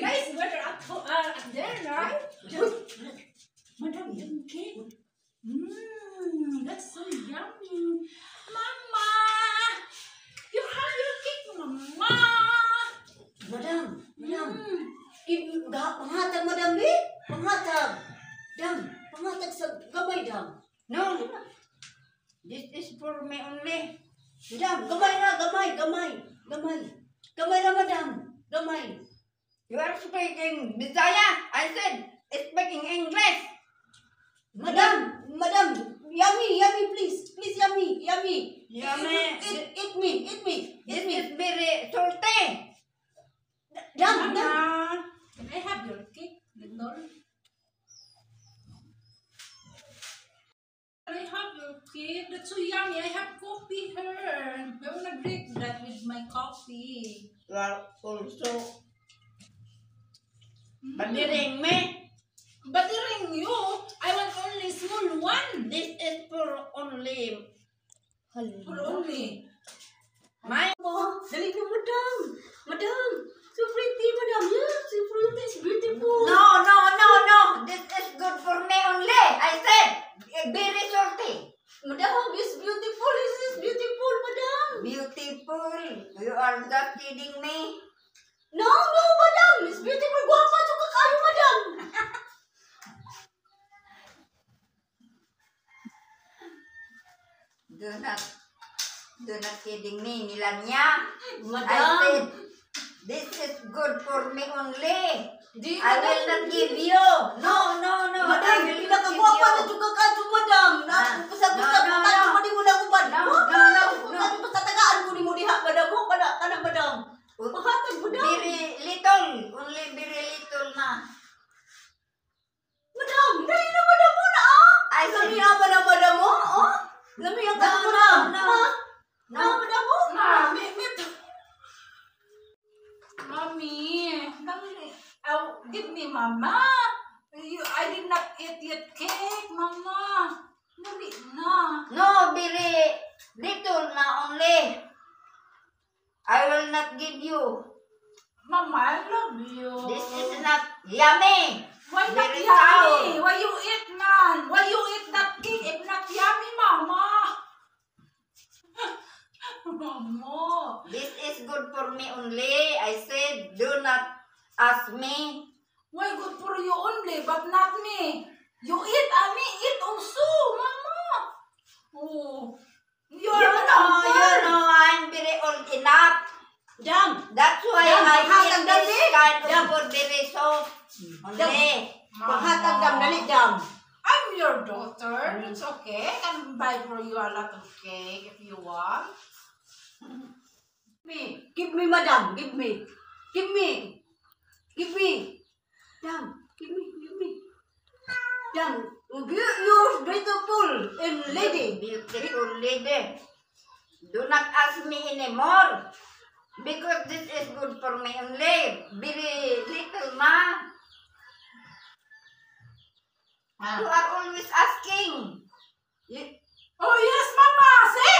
Nice weather at there, right? Madam, yung cake. That's so yummy. Mama! You have your cake, Mama! Madam. Panghatag, madam, eh? Panghatag. Dam, panghatag sa gamay, dam. No, this is for me only. Madam, gamay na, gamay. Gamay na, madam. Gamay. You are speaking Bisaya. I said speaking English. Madam, yummy, please, yummy. Yummy. Eat me. This is very salty. Dam. Mama, can I have your cake, little? I have your cake. That's so yummy. I have coffee here. I want to drink that with my coffee. You are also badiring me. Batiring you. I want only small one. This is for only For only. my. Oh, dali na, madam. So pretty, madam. Yeah, so pretty, it's beautiful. No. This is good for me only. I said very salty. Madam, it's beautiful. This is beautiful, madam. Beautiful. You are just kidding me. No, madam. It's beautiful. Guapa juga kayo, madam. Do not kidding me, Milania. I Madam. said this is good for me only. I Madam. will not give you. No. Madam, I will not give pinakaguapa na you. juga kayo, madam. Pusat-pusat No. tayo mo di mo na ubad. No. Kami pagkatagaan ko di mo diha, madam. Kana, madam. Mahatag, madam. Very little, only very little na. Madam, dahil na madam mo na, ah. I Lami said, apa na madam mo, ah. Lami ang No, madam. no. No, madam mo. Mommy, give me, Mama. I did not eat yet cake, Mama. Dali na. no, very little na only. I will not give you. Mama, I love you. This is not yummy. Why not very yummy? sour. Why you eat none? Why you eat that cake if not yummy, Mama? Mama. This is good for me only. I said, do not ask me. Why good for you only, but not me? You eat, me eat also, Mama. Oh, you're I'm very old enough. Dam. That's why Dam, I panghatag eat this dali. kind Dam. of food very soft. Only. Panghatag, dam. Dali, dam. I'm your daughter. It's okay. I can buy for you a lot of cake if you want. Give me, madam. Give me. Dam, give me. Dam, you're beautiful and lady. Beautiful lady. Do not ask me anymore. Because this is good for me only. Very little, ma. You are always asking. Oh yes, Mama. See?